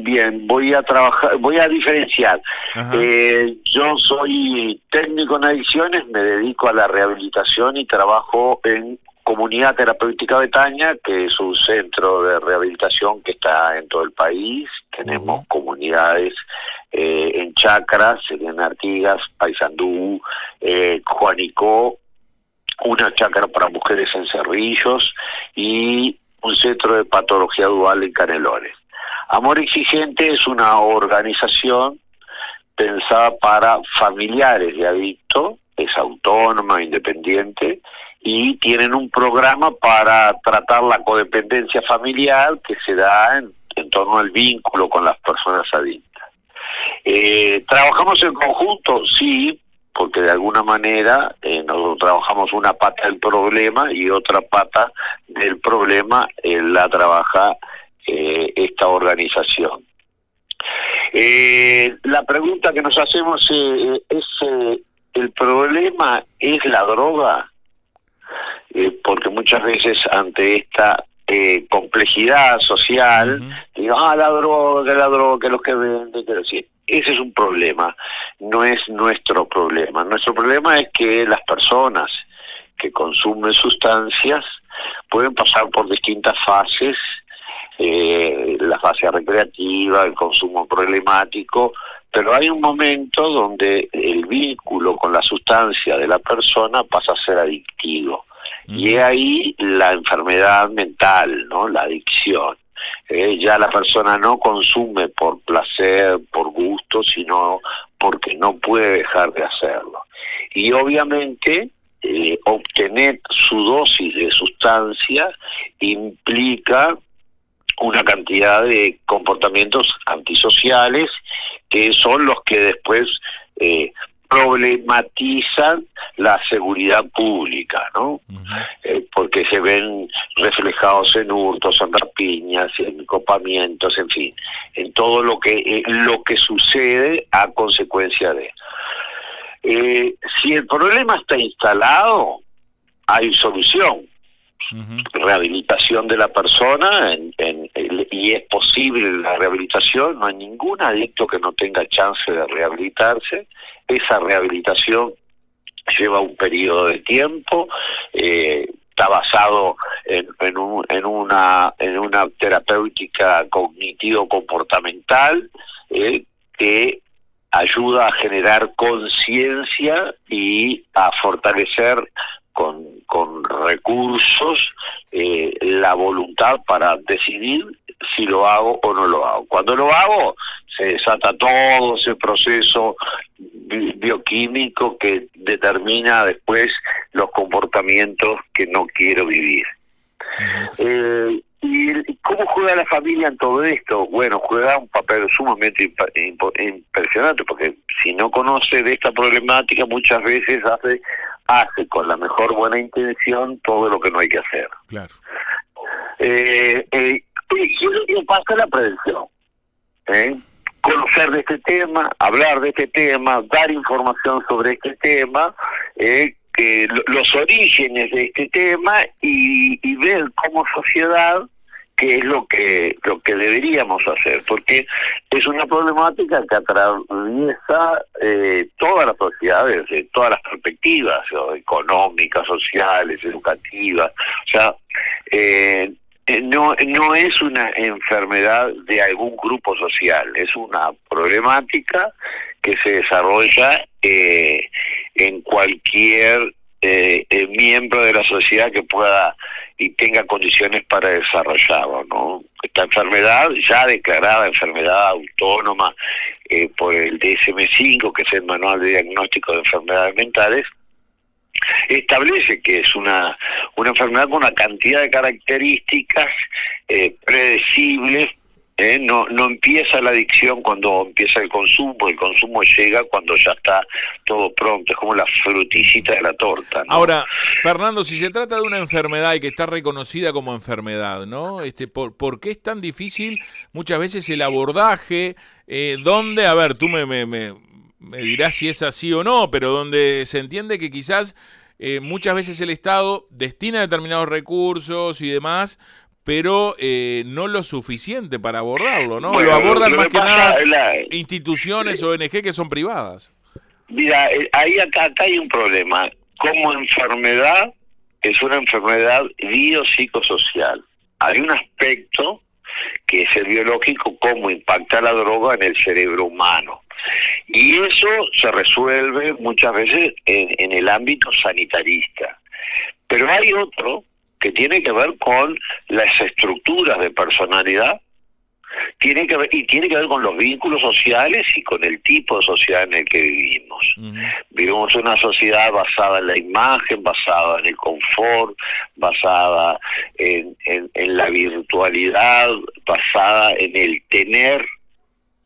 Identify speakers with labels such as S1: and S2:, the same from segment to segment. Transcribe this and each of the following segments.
S1: Bien, voy a trabajar, voy a diferenciar.
S2: Ajá.
S1: Yo soy técnico en adicciones, me dedico a la rehabilitación y trabajo en Comunidad Terapéutica Betania, que es un centro de rehabilitación que está en todo el país. Tenemos comunidades en Chacras, en Artigas, Paysandú, Juanico, una chacra para mujeres en Cerrillos y un centro de patología dual en Canelones. Amor Exigente es una organización pensada para familiares de adictos, es autónoma, independiente, y tienen un programa para tratar la codependencia familiar que se da en torno al vínculo con las personas adictas. ¿Trabajamos en conjunto? Sí, porque de alguna manera nosotros trabajamos una pata del problema y otra pata del problema la trabaja esta organización. La pregunta que nos hacemos es ¿el problema es la droga? Porque muchas veces ante esta complejidad social, digo, la droga, que los que venden, que sí. Ese es un problema, no es nuestro problema. Nuestro problema es que las personas que consumen sustancias pueden pasar por distintas fases, la fase recreativa, el consumo problemático, pero hay un momento donde el vínculo con la sustancia de la persona pasa a ser adictivo. Y es ahí la enfermedad mental, ¿no? La adicción. Ya la persona no consume por placer, por gusto, sino porque no puede dejar de hacerlo. Y obviamente obtener su dosis de sustancia implica una cantidad de comportamientos antisociales que son los que después problematizan la seguridad pública, ¿no? Porque se ven reflejados en hurtos, en rapiñas, en copamientos, en fin, en todo lo que sucede a consecuencia de. Si el problema está instalado, hay solución. Rehabilitación de la persona y es posible la rehabilitación. No hay ningún adicto que no tenga chance de rehabilitarse. Esa rehabilitación lleva un periodo de tiempo, está basado en una terapéutica cognitivo-comportamental que ayuda a generar conciencia y a fortalecer con recursos la voluntad para decidir si lo hago o no lo hago. Cuando lo hago, se desata todo ese proceso bioquímico que determina después los comportamientos que no quiero vivir. ¿Y cómo juega la familia en todo esto? Bueno, juega un papel sumamente impresionante, porque si no conoce de esta problemática, muchas veces hace con la mejor buena intención todo lo que no hay que hacer.
S2: Claro.
S1: Y eso que pasa la prevención. Conocer de este tema, hablar de este tema, dar información sobre este tema, los orígenes de este tema y ver como sociedad qué es lo que deberíamos hacer, porque es una problemática que atraviesa todas las sociedades, desde todas las perspectivas, económicas, sociales, educativas. O sea, no es una enfermedad de algún grupo social, es una problemática que se desarrolla en cualquier miembro de la sociedad que pueda y tenga condiciones para desarrollarlo, ¿no? Esta enfermedad, ya declarada enfermedad autónoma por el DSM-5, que es el Manual de Diagnóstico de Enfermedades Mentales, establece que es una enfermedad con una cantidad de características predecibles. No empieza la adicción cuando empieza el consumo llega cuando ya está todo pronto, es como la fruticita de la torta, ¿no?
S2: Ahora, Fernando, si se trata de una enfermedad y que está reconocida como enfermedad, ¿no? ¿Por qué es tan difícil muchas veces el abordaje? ¿Dónde? A ver, tú me dirás si es así o no, pero donde se entiende que quizás muchas veces el Estado destina determinados recursos y demás, pero no lo suficiente para abordarlo, ¿no?
S1: Bueno,
S2: Lo abordan
S1: lo
S2: más
S1: que
S2: que
S1: pasa
S2: nada
S1: es
S2: instituciones ONG que son privadas.
S1: mira, acá hay un problema. Como enfermedad, es una enfermedad biopsicosocial. Hay un aspecto que es el biológico, cómo impacta la droga en el cerebro humano. Y eso se resuelve muchas veces en el ámbito sanitarista. Pero hay otro que tiene que ver con las estructuras de personalidad, tiene que ver con los vínculos sociales y con el tipo de sociedad en el que vivimos. Vivimos una sociedad basada en la imagen, basada en el confort, basada en la virtualidad, basada en el tener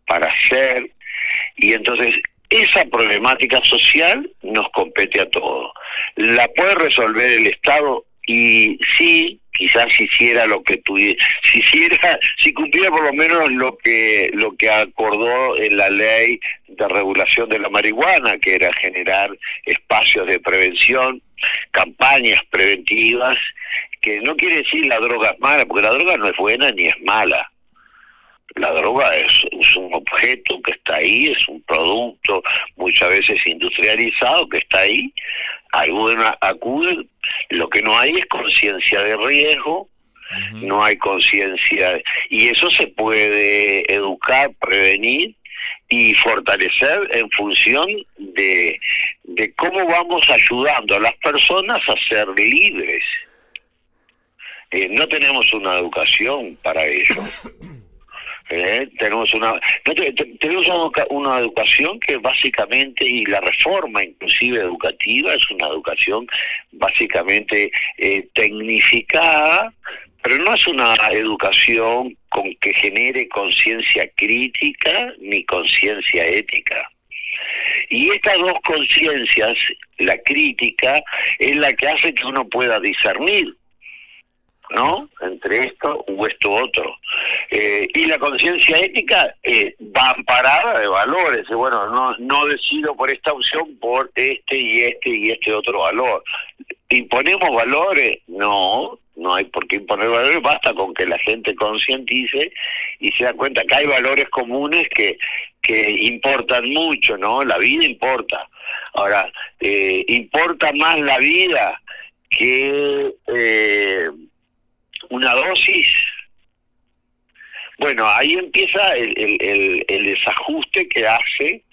S1: para ser, y entonces esa problemática social nos compete a todos. La puede resolver el Estado, y sí, quizás si hiciera lo que si cumpliera por lo menos lo que acordó en la ley de regulación de la marihuana, que era generar espacios de prevención, campañas preventivas, que no quiere decir la droga es mala, porque la droga no es buena ni es mala. La droga es un objeto que está ahí, es un producto muchas veces industrializado que está ahí, acude, lo que no hay es conciencia de riesgo, no hay conciencia, y eso se puede educar, prevenir y fortalecer en función de cómo vamos ayudando a las personas a ser libres. No tenemos una educación para ello. Tenemos una educación que básicamente, y la reforma inclusive educativa, es una educación básicamente tecnificada, pero no es una educación con que genere conciencia crítica ni conciencia ética. Y estas dos conciencias, la crítica, es la que hace que uno pueda discernir, ¿no?, entre esto u esto otro. Y la conciencia ética va amparada de valores. Bueno, no decido por esta opción por este y este otro valor. ¿Imponemos valores? No hay por qué imponer valores, basta con que la gente concientice y se da cuenta que hay valores comunes que importan mucho, ¿no? La vida importa. Ahora, importa más la vida que una dosis. Bueno, ahí empieza el desajuste que hace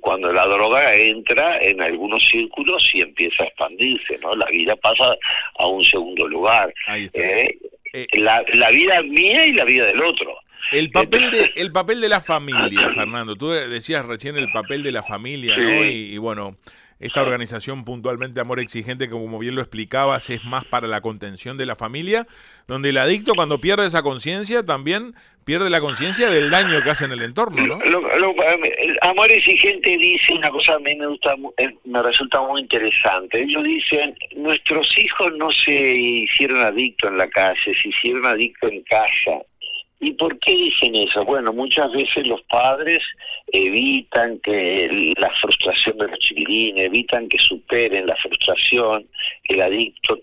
S1: cuando la droga entra en algunos círculos y empieza a expandirse, ¿no? La vida pasa a un segundo lugar. La vida mía y la vida del otro.
S2: El papel de la familia, Fernando. Tú decías recién el papel de la familia,
S1: sí,
S2: ¿no? Y bueno, esta organización puntualmente Amor Exigente, como bien lo explicabas, es más para la contención de la familia, donde el adicto, cuando pierde esa conciencia, también pierde la conciencia del daño que hace en el entorno, ¿no?
S1: Amor Exigente dice una cosa, a mí me resulta muy interesante. Ellos dicen, nuestros hijos no se hicieron adictos en la calle, se hicieron adictos en casa. ¿Y por qué dicen eso? Bueno, muchas veces los padres evitan que la frustración de los chiquilines, evitan que superen la frustración. El adicto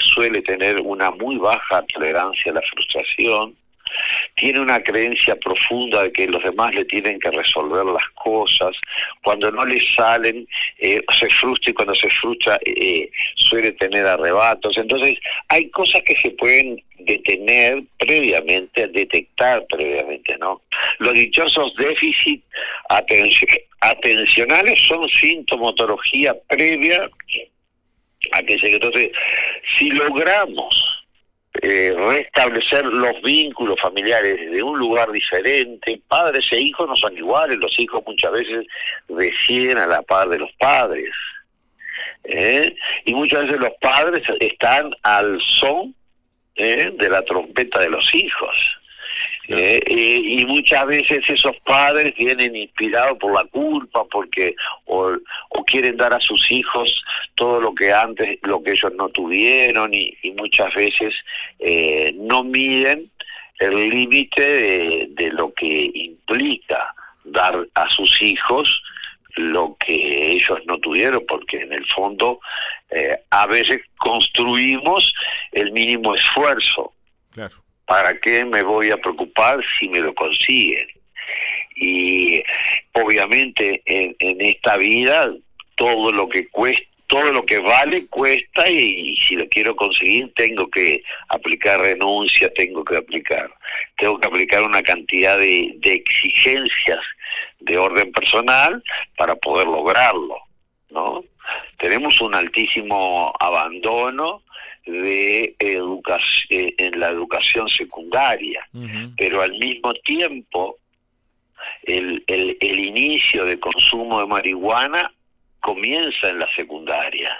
S1: suele tener una muy baja tolerancia a la frustración, tiene una creencia profunda de que los demás le tienen que resolver las cosas. Cuando no le salen, se frustra, y cuando se frustra suele tener arrebatos. Entonces hay cosas que se pueden detectar previamente, ¿no? Los dichosos déficits atencionales son sintomatología previa a que se... Entonces, si logramos restablecer los vínculos familiares desde un lugar diferente, padres e hijos no son iguales, los hijos muchas veces deciden a la par de los padres, y muchas veces los padres están al son de la trompeta de los hijos. Y muchas veces esos padres vienen inspirados por la culpa, porque o quieren dar a sus hijos todo lo que ellos no tuvieron, y muchas veces no miden el límite de lo que implica dar a sus hijos lo que ellos no tuvieron, porque en el fondo a veces construimos el mínimo esfuerzo.
S2: Claro.
S1: ¿para qué me voy a preocupar si me lo consiguen? Y obviamente en esta vida todo lo que cuesta, todo lo que vale cuesta, y si lo quiero conseguir tengo que aplicar renuncia, tengo que aplicar una cantidad de exigencias de orden personal para poder lograrlo, ¿no? Tenemos un altísimo abandono de educación en la educación secundaria, pero al mismo tiempo el inicio de consumo de marihuana comienza en la secundaria.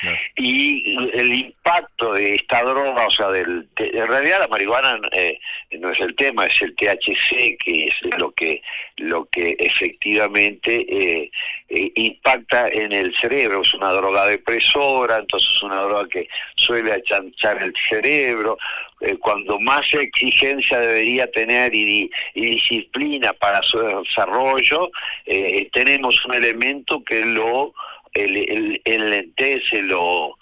S1: No. Y el impacto de esta droga, o sea, en realidad la marihuana no es el tema, es el THC, que es lo que efectivamente impacta en el cerebro. Es una droga depresora, entonces es una droga que suele achanchar el cerebro. Cuando más exigencia debería tener y disciplina para su desarrollo, tenemos un elemento que el enlentece, lo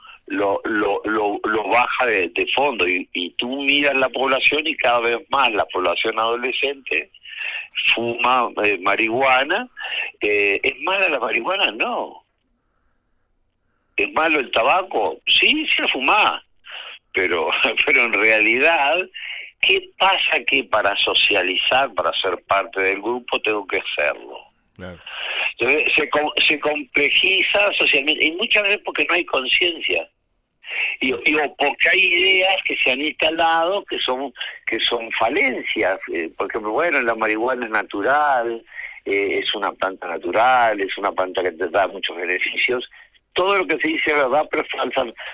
S1: baja de fondo, y tú miras la población y cada vez más la población adolescente fuma marihuana. ¿Es mala la marihuana? No. ¿Es malo el tabaco? Sí, se fuma, pero en realidad, ¿qué pasa? Que para socializar, para ser parte del grupo, tengo que hacerlo. Claro. Entonces, se complejiza socialmente, y muchas veces porque no hay conciencia, o porque hay ideas que se han instalado que son falencias. Por ejemplo, bueno, la marihuana es natural, es una planta natural, es una planta que te da muchos beneficios. Todo lo que se dice es verdad, pero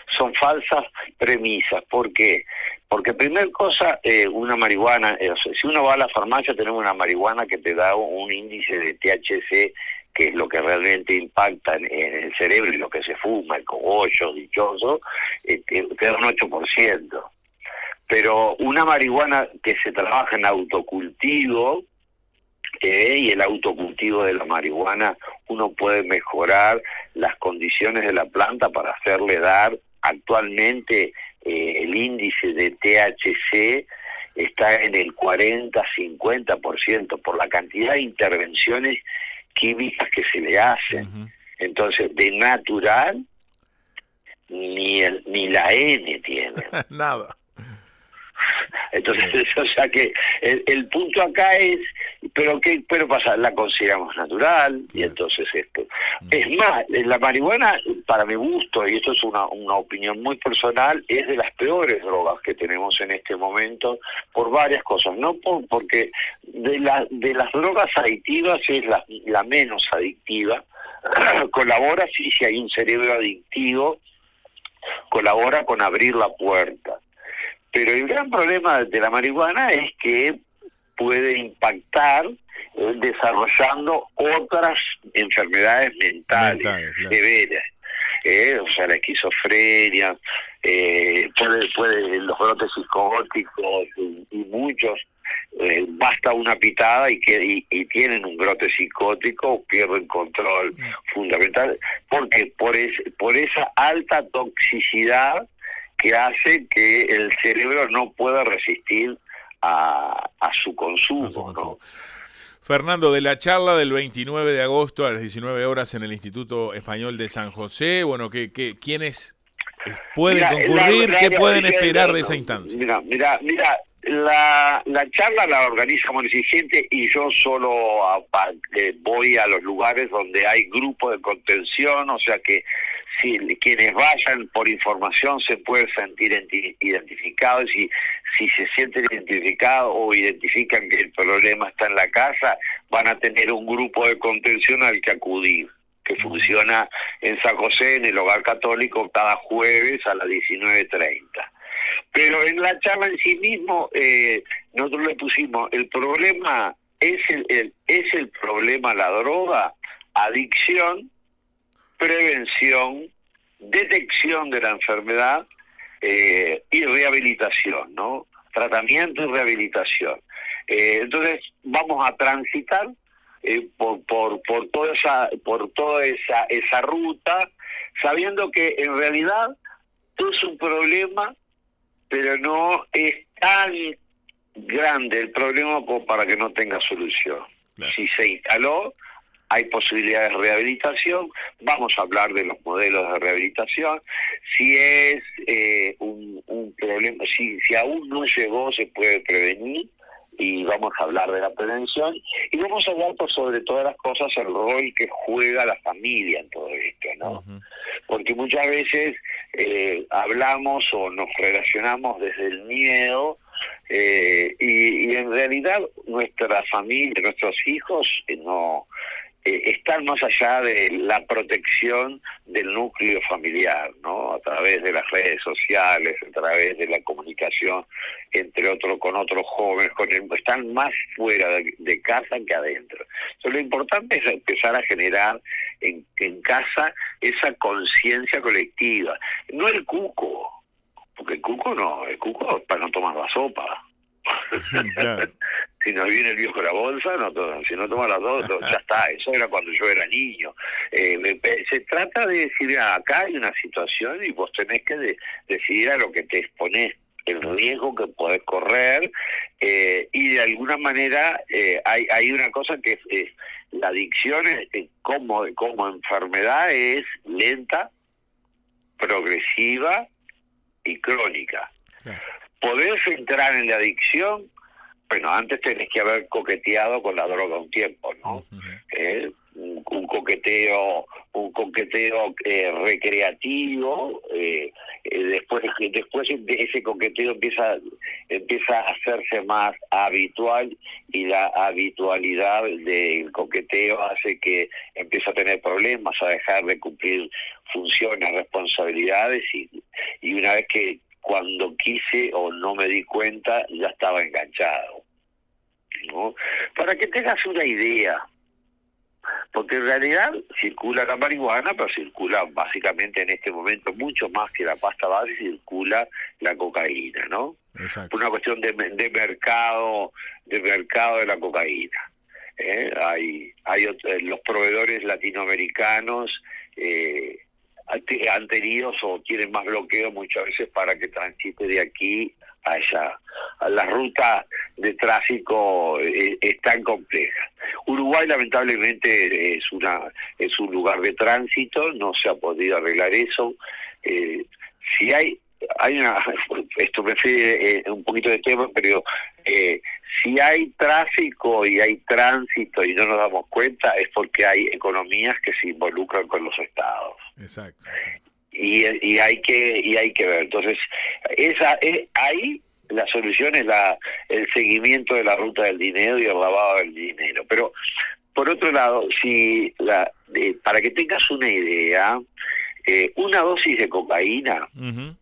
S1: son falsas premisas. ¿Por qué? Porque, primer cosa, una marihuana, si uno va a la farmacia, tenemos una marihuana que te da un índice de THC, que es lo que realmente impacta en el cerebro, y lo que se fuma, el cogollo, dichoso, te da un 8%. Pero una marihuana que se trabaja en autocultivo, y el autocultivo de la marihuana, uno puede mejorar las condiciones de la planta para hacerle dar. Actualmente el índice de THC está en el 40-50% por la cantidad de intervenciones químicas que se le hacen. Entonces, de natural ni la N tiene.
S2: Nada.
S1: Entonces, o sea que el punto acá es, pero pasa, la consideramos natural, y entonces esto. Es más, la marihuana, para mi gusto, y esto es una opinión muy personal, es de las peores drogas que tenemos en este momento, por varias cosas. No porque de las drogas adictivas es la menos adictiva. Colabora, sí, si hay un cerebro adictivo, colabora con abrir la puerta. Pero el gran problema de la marihuana es que puede impactar desarrollando otras enfermedades mentales severas. O sea, la esquizofrenia, puede los brotes psicóticos, y muchos, basta una pitada y tienen un brote psicótico, pierden control fundamental, porque por esa alta toxicidad que hace que el cerebro no pueda resistir a su consumo, ¿no?
S2: Fernando, de la charla del 29 de agosto a las 19 horas en el Instituto Español de San José, bueno, ¿quiénes pueden concurrir? ¿Qué pueden esperar de esa instancia?
S1: Mira, la charla la organiza Municipente, y yo solo voy a los lugares donde hay grupos de contención, o sea que si quienes vayan por información se pueden sentir identificados, y si se sienten identificados o identifican que el problema está en la casa, van a tener un grupo de contención al que acudir, que funciona en San José, en el Hogar Católico, cada jueves a las 19:30. Pero en la charla en sí mismo, nosotros le pusimos, el problema es el problema la droga, adicción, prevención, detección de la enfermedad, y rehabilitación, ¿no? Tratamiento y rehabilitación. Entonces vamos a transitar por toda esa ruta, sabiendo que en realidad es un problema, pero no es tan grande el problema como para que no tenga solución.
S2: Claro.
S1: Si se instaló, hay posibilidades de rehabilitación, vamos a hablar de los modelos de rehabilitación. Si es un problema, si aún no llegó, se puede prevenir, y vamos a hablar de la prevención, y vamos a hablar por sobre todas las cosas el rol que juega la familia en todo esto, ¿no?
S2: Uh-huh.
S1: Porque muchas veces hablamos o nos relacionamos desde el miedo, y en realidad nuestra familia, nuestros hijos no están más allá de la protección del núcleo familiar, ¿no? A través de las redes sociales, a través de la comunicación entre otros con otros jóvenes, están más fuera de casa que adentro. Entonces, lo importante es empezar a generar en casa esa conciencia colectiva, no el cuco, porque el cuco es para no tomar la sopa.
S2: Claro.
S1: Si nos viene el viejo de la bolsa, si no toma las dos, ya está. Eso era cuando yo era niño. Se trata de decir, acá hay una situación y vos tenés que decidir a lo que te exponés, el riesgo que podés correr, y de alguna manera hay una cosa que es la adicción como enfermedad es lenta, progresiva y crónica.
S2: Claro.
S1: Podés entrar en la adicción, bueno, antes tenés que haber coqueteado con la droga un tiempo, ¿no? Uh-huh. Un coqueteo recreativo, después de ese coqueteo empieza a hacerse más habitual, y la habitualidad del coqueteo hace que empiece a tener problemas, a dejar de cumplir funciones, responsabilidades, y una vez que cuando quise o no me di cuenta, ya estaba enganchado, ¿no? Para que tengas una idea, porque en realidad circula la marihuana, pero circula básicamente en este momento mucho más que la pasta base, circula la cocaína, ¿no?
S2: Exacto.
S1: Una cuestión de mercado de la cocaína. Hay los proveedores latinoamericanos han tenido o tienen más bloqueo muchas veces para que transite de aquí a allá. La ruta de tráfico es tan compleja. Uruguay lamentablemente es un lugar de tránsito, no se ha podido arreglar eso. Si hay esto me fue un poquito de tema, pero si hay tráfico y hay tránsito y no nos damos cuenta, es porque hay economías que se involucran con los estados.
S2: Exacto.
S1: Y hay que ver. Entonces, ahí la solución es el seguimiento de la ruta del dinero y el lavado del dinero. Pero por otro lado, para que tengas una idea, una dosis de cocaína,
S2: uh-huh,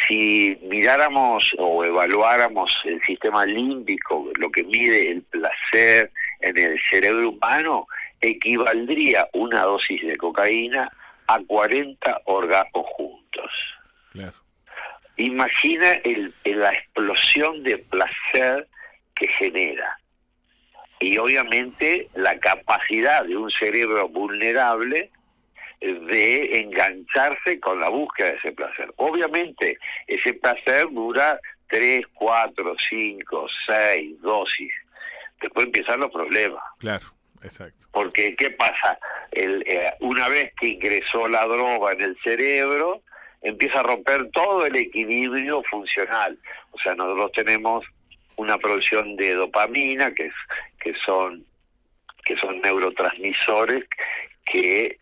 S1: si miráramos o evaluáramos el sistema límbico, lo que mide el placer en el cerebro humano, equivaldría una dosis de cocaína a 40 orgasmos juntos.
S2: claro.
S1: Imagina la explosión de placer que genera. Y obviamente la capacidad de un cerebro vulnerable de engancharse con la búsqueda de ese placer. Obviamente ese placer dura 3, 4, 5, 6 dosis. Después empiezan los problemas.
S2: Claro, exacto.
S1: Porque, ¿qué pasa? Una vez que ingresó la droga en el cerebro, empieza a romper todo el equilibrio funcional. O sea, nosotros tenemos una producción de dopamina, que son neurotransmisores que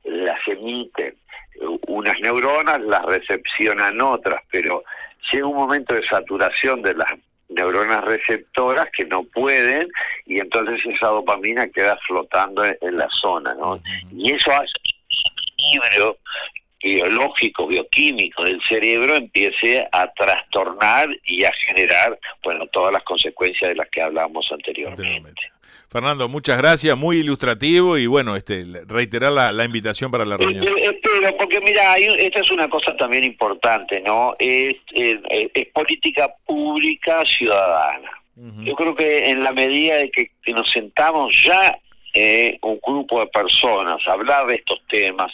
S1: las emiten unas neuronas, las recepcionan otras, pero llega un momento de saturación de las neuronas receptoras que no pueden, y entonces esa dopamina queda flotando en la zona, ¿no? Y eso hace que el equilibrio biológico, bioquímico del cerebro empiece a trastornar y a generar, bueno, todas las consecuencias de las que hablábamos anteriormente.
S2: Fernando, muchas gracias, muy ilustrativo, y bueno, reiterar la invitación para la reunión.
S1: Pero porque mira, esta es una cosa también importante, ¿no? Es política pública ciudadana. Uh-huh. Yo creo que en la medida de que nos sentamos ya un grupo de personas a hablar de estos temas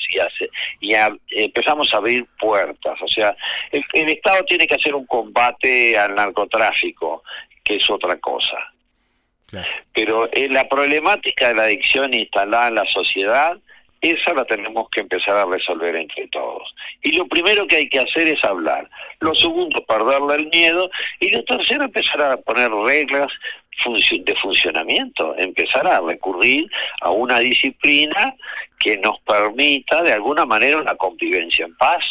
S1: empezamos a abrir puertas. O sea, el Estado tiene que hacer un combate al narcotráfico, que es otra cosa. Claro. Pero la problemática de la adicción instalada en la sociedad, esa la tenemos que empezar a resolver entre todos. Y lo primero que hay que hacer es hablar. Lo segundo, perderle el miedo. Y lo tercero, empezar a poner reglas de funcionamiento, empezar a recurrir a una disciplina que nos permita de alguna manera una convivencia en paz,